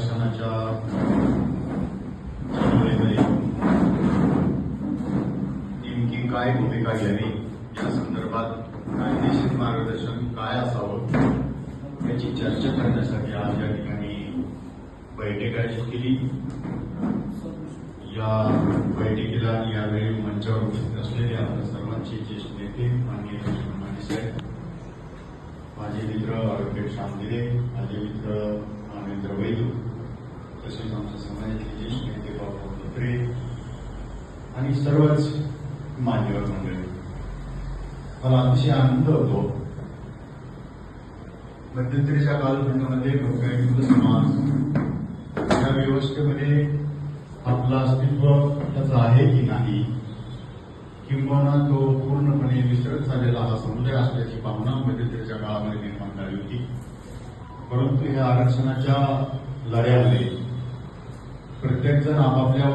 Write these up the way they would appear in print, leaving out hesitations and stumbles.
आरक्षणाच्या चळवळीमध्ये नेमकी काय भूमिका घ्यावी या संदर्भात कायदेशीर मार्गदर्शन काय असावं याची चर्चा करण्यासाठी आज या ठिकाणी बैठक आयोजित केली। या बैठकीला यावेळी मंचावर उपस्थित असलेले आपल्या सर्वांचे ज्येष्ठ नेते माननीय लक्ष्मण माने साहेब, माझे मित्र ॲडव्होकेट श्यामगिरे, माझे मित्र रामेंद्र वैद्य, तसेच आमच्या समाजाचे ज्येष्ठ नेते बाबा धोत्रे आणि सर्वच मान्यवर मंडळी, मला अतिशय आनंद होतो। मध्यंतरीच्या कालखंडामध्ये लोकशाही समाज या व्यवस्थेमध्ये आपलं अस्तित्व त्याचं आहे की नाही, किंबहुना तो पूर्णपणे विसरत झालेला हा समुदाय असल्याची भावना मध्यंतरीच्या काळामध्ये निर्माण झाली होती। परंतु ह्या आरक्षणाच्या लढ्यामध्ये प्रत्येकजण आपापल्या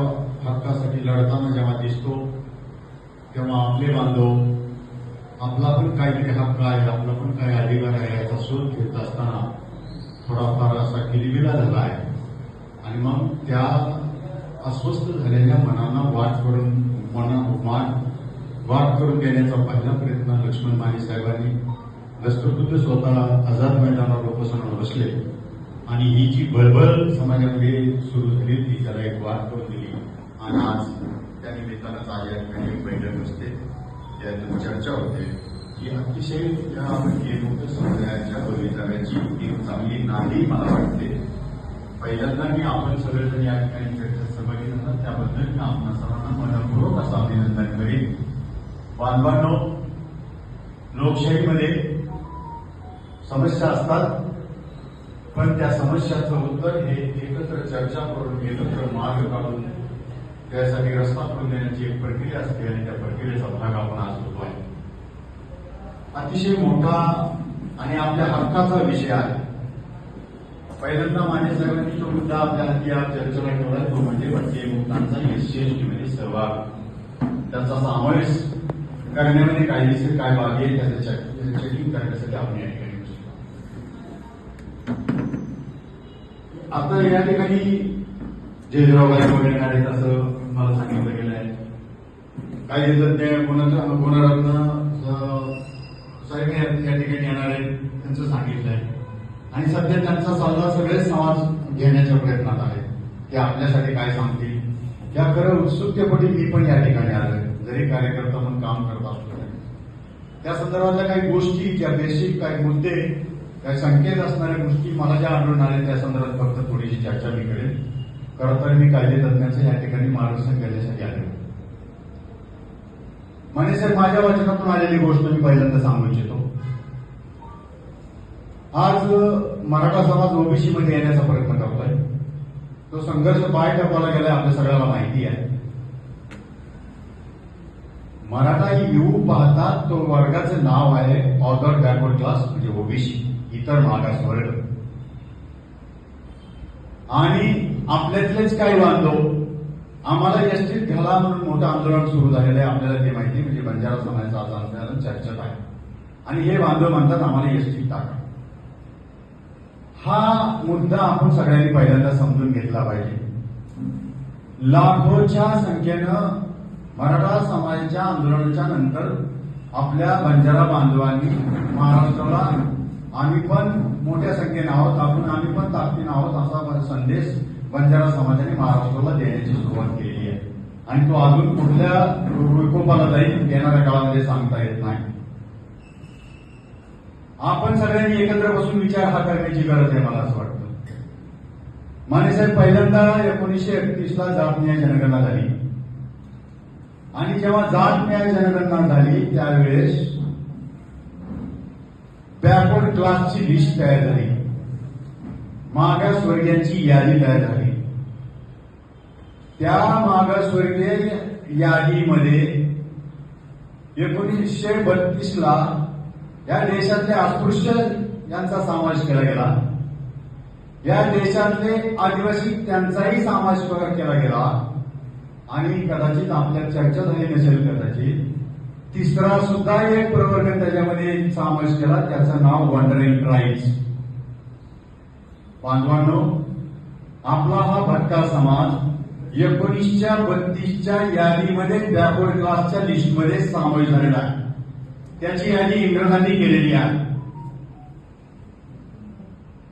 हक्कासाठी लढताना जेव्हा दिसतो तेव्हा आपले बांधव आपला पण काहीतरी हक्क आहे, आपला पण काही अधिकार आहे याचा शोध घेत असताना थोडाफार असा किलबिला झाला आहे आणि मग त्या अस्वस्थ झालेल्या मनांना वाट करून देण्याचा पहिला प्रयत्न लक्ष्मण माने साहेबांनी दस्तूरबुद्ध स्वतः आझाद मैदानावर उपोषणावर बसले आणि ही जी बळबळ समाजामध्ये सुरू झाली होती त्याला एक वाट करून दिली आणि आज त्या निमित्तानं आज या ठिकाणी एक बैठक असते, त्यातून चर्चा होते की अतिशय त्या मुक्त समुदायाच्या बलिदानाची एक चांगली नादी मला वाटते। पहिल्यांदा मी आपण सगळेजण या ठिकाणी चर्चेत सहभागी झाला त्याबद्दल मी आपल्या सर्वांना मनपूर्वक असं अभिनंदन करेन। बांधवांनो, लोकशाहीमध्ये समस्या असतात, पण त्या समस्याचं उत्तर हे एकत्र चर्चा करून एकत्र मार्ग काढून त्यासाठी रस्ता करून देण्याची एक प्रक्रिया असते आणि त्या प्रक्रियेचा भाग आपण आज होतो आहे। अतिशय मोठा आणि आपल्या हक्काचा विषय आहे। पहिल्यांदा माने साहेबांनी जो मुद्दा आपल्या हाती या चर्चेला ठेवला तो म्हणजे भारतीय मुक्तांचा एससी मध्ये सहभाग, त्याचा समावेश करण्यामध्ये कायदेशीर काय बाबी आहे त्याचं चेकिंग करण्यासाठी आपण या ठिकाणी आता या ठिकाणी जयराव गायकवाड येणार आहेत असं मला सांगितलं गेलं आहे। कायदेतज्ञ गुणरत्न साहेब या ठिकाणी येणार आहेत त्यांचं सांगितलं आहे आणि सध्या त्यांचा सल्ला सगळे समाज घेण्याच्या प्रयत्नात आहे ते आपल्यासाठी काय सांगतील या खरं उत्सुकतेपोटी मी पण या ठिकाणी आलोय, जरी कार्यकर्ता म्हणून काम करत असतो। त्या संदर्भातल्या काही गोष्टी ज्या बेसिक काही मुद्दे काही संकेत असणाऱ्या गोष्टी मला ज्या आढळून आल्या त्या संदर्भात फक्त थोडीशी चर्चा मी करेन। खरं तर मी कायदेतज्ञांचं या ठिकाणी मार्गदर्शन करण्यासाठी आलो। माने साहेब, माझ्या वचनातून आलेली गोष्ट मी पहिल्यांदा सांगू इच्छितो। आज मराठा समाज ओबीसी मध्ये येण्याचा प्रयत्न करतोय, तो संघर्ष पाय टपाला गेलाय आपल्या सगळ्याला माहिती आहे। मराठा ही येऊ पाहतात तो वर्गाचं नाव आहे ऑदर बॅकवर्ड क्लास म्हणजे ओबीसी, इतर मागास वर्ग। आणि आपल्यातलेच काही बांधव आम्हाला एसटीत घाला म्हणून मोठं आंदोलन सुरू झालेलं आहे, आपल्याला ते माहिती म्हणजे बंजारा समाजाचं आज आंदोलन चर्चेत आहे आणि हे बांधव म्हणतात आम्हाला एसटीत टाका। हा मुद्दा आपण सगळ्यांनी पहिल्यांदा समजून घेतला पाहिजे। लाखोच्या संख्येनं मराठा समाजाच्या आंदोलनाच्या नंतर आपल्या बंजारा बांधवांनी महाराष्ट्राला आम्ही पण मोठ्या संख्येने आहोत, आम्ही पण ताकदीने आहोत असा संदेश बंजारा समाजाने महाराष्ट्राला देण्याची सुरुवात केलेली आहे आणि तो अजून कुठल्या विकोपाला जाईल येणाऱ्या काळामध्ये सांगता येत नाही। आपण सगळ्यांनी एकत्र बसून विचार हा करण्याची गरज आहे मला असं वाटतं। माने साहेब, पहिल्यांदा 1931ला जात न्याय जनगणना झाली आणि जेव्हा जात न्याय जनगणना झाली त्यावेळेस बॅकवर्ड क्लासची लिस्ट तयार झाली, मागासवर्गीयांची यादी तयार झाली। त्या मागासवर्गीय यादीमध्ये 1932ला या देशातले अस्पृश्य यांचा समावेश केला गेला, या देशातले आदिवासी त्यांचाही समावेश केला गेला आणि कदाचित आपल्या चर्चा झाली नसेल कदाचित तिसरा सुद्धा एक प्रवर्ग त्याच्यामध्ये समावेश केला, त्याचं नाव वंडरिंग ट्राईब्स। बांधवांनो, आपला हा भटका समाज 1932च्या यादीमध्ये बॅकवर्ड क्लासच्या लिस्टमध्ये सामील झालेला आहे. त्याची यादी इंग्रजांनी केलेली आहे.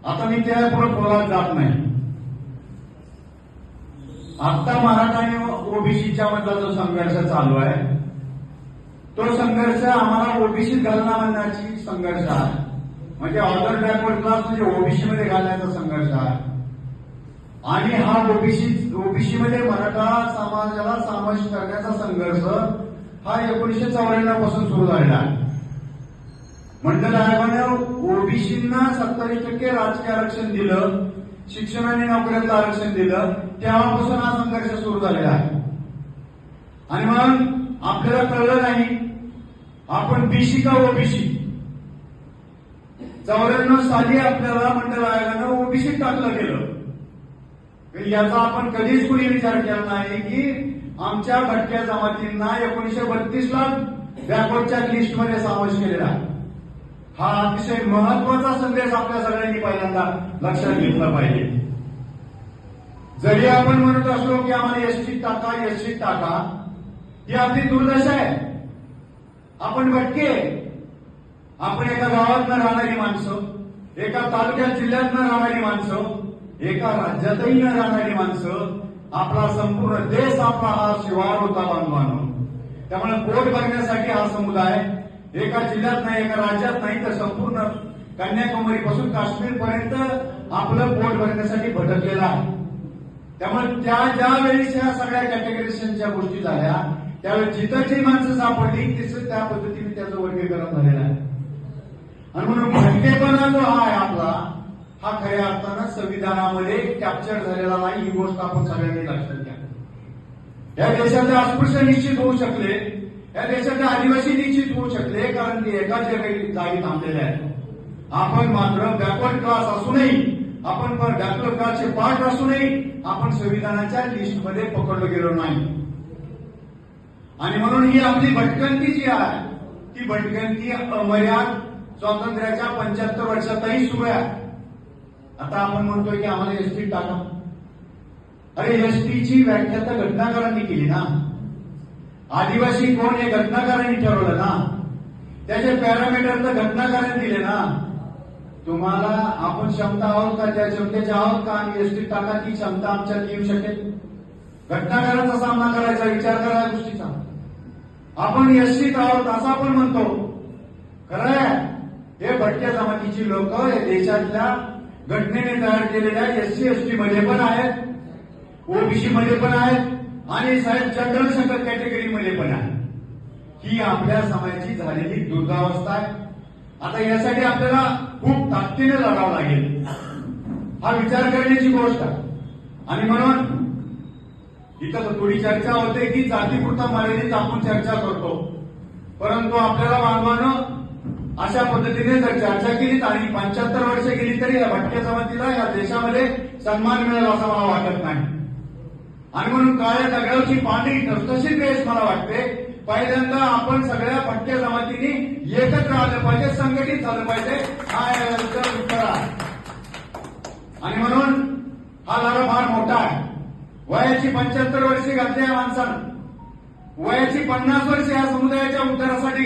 आता मी त्या पुढे बोलत जात नाही. आता मराठा आणि ओबीसीच्या मधला जो संघर्ष चालू आहे तो संघर्ष आम्हाला ओबीसी घालना म्हणण्याची संघर्ष आहे. म्हणजे ऑदर बॅकवर्ड क्लास म्हणजे ओबीसी मध्ये घालण्याचा संघर्ष आहे. आणि हा ओबीसी मध्ये मराठा समाजाला समावेश करण्याचा संघर्ष हा 1994 पासून सुरू झालेला आहे. मंडल आयोगाने ओबीसींना 27% राजकीय आरक्षण दिलं, शिक्षण आणि नोकऱ्याचं आरक्षण दिलं, तेव्हापासून हा संघर्ष सुरू झालेला आहे. आणि मग आपल्याला कळलं नाही आपण बीसी का ओबीसी. 94 साली आपल्याला मंडल आयोगानं ओबीसी टाकलं गेलं. याचा आपण कधीच कुणी विचार केला नाही की आमच्या भटक्या जमातींना 1932ला बॅकवर्डच्या लिस्टमध्ये समावेश केलेला आहे. हा अतिशय महत्वाचा संदेश आपल्या सगळ्यांनी पहिल्यांदा लक्षात घेतला पाहिजे. जरी आपण म्हणत असलो की आम्हाला एसटी टाका, ही आपली दुर्दशा आहे. आपण भटके, आपण एका गावात न राहणारी माणसं, एका तालुक्यात जिल्ह्यात न राहणारी माणसं, एका राज्यातही न राहणारी माणसं. आपला संपूर्ण देश आपला हा शिवार होता बांधवांनो. त्यामुळे पोट भरण्यासाठी हा समुदाय एका जिल्ह्यात नाही, एका राज्यात नाही, तर संपूर्ण कन्याकुमारी पासून काश्मीर पर्यंत आपलं पोट भरण्यासाठी भटकलेला आहे. त्यामुळे ज्या वेळेस या सगळ्या कॅटेगरीजच्या गोष्टी झाल्या त्यावेळेस जिथं जी माणसं सापडली तिथं त्या पद्धतीने त्याचं वर्गीकरण झालेलं आहे. आणि म्हणून भटकेपणा जो आहे आपला हा खऱ्या अर्थानं संविधानामध्ये कॅप्चर झालेला नाही. ही गोष्ट आपण सगळ्यांनी लक्षात घ्या. या देशातले अस्पृश्य निश्चित होऊ शकले, या देशातले आदिवासी निश्चित होऊ शकले, कारण ते एकाच जागी थांबलेले आहेत. आपण मात्र बॅकवर्ड क्लास असूनही, आपण पण बॅकवर्ड क्लासचे पार्ट असूनही आपण संविधानाच्या लिस्टमध्ये पकडलो गेलो नाही. आणि म्हणून ही आपली भटकंती जी आहे ती भटकंती अमर्याद स्वातंत्र्याच्या 75 वर्षातही सुरू आहे. आता आपण म्हणतोय की आम्हाला एसटी टाका. अरे एसटीची व्याख्या तर घटनाकारांनी केली ना. आदिवासी कोण हे घटनाकारांनी ठरवलं ना. त्याचे पॅरामीटर तर घटनाकारांनी दिले ना. तुम्हाला आपण क्षमता आहोत का, त्या क्षमतेच्या आहोत का आणि एसटी टाका ती क्षमता आमच्यात येऊ शकेल. घटनाकारांचा सामना करायचा, विचार करायचा गोष्टीचा. आपण एसटीत आहोत असं आपण म्हणतो. खरं आहे हे भटक्या जमातीची लोक हे देशातल्या घटनेने तयार केलेल्या एससी एसटी मध्ये पण आहेत, ओबीसी मध्ये पण आहेत आणि साहेब जनरल संकट कॅटेगरीमध्ये पण आहे. ही आपल्या समाजाची झालेली दुर्गावस्था आहे. आता यासाठी आपल्याला खूप ताकदीने लढावं लागेल. हा विचार करण्याची गोष्ट आहे. आणि म्हणून इथं थोडी चर्चा होते की जातीपुरता मर्यादित आपण चर्चा करतो, परंतु आपल्याला बांधवानं अशा पद्धतीने जर चर्चा केली आणि 75 वर्ष गेली तरी या भटक्या जमातीला या देशामध्ये सन्मान मिळेल असं मला वाटत नाही. आणि म्हणून काळ्या दगडाची पांढरी तसतशी वेळेस मला वाटते पहिल्यांदा आपण सगळ्या भटक्या जमातींनी एकत्र आलं पाहिजे, संघटित झालं पाहिजे. हा याचा उत्तर आहे. आणि म्हणून हा लढा फार मोठा आहे. वयाची 75 वर्षे घातल्या माणसानं, वयाची 50 वर्षे या समुदायाच्या उद्धारासाठी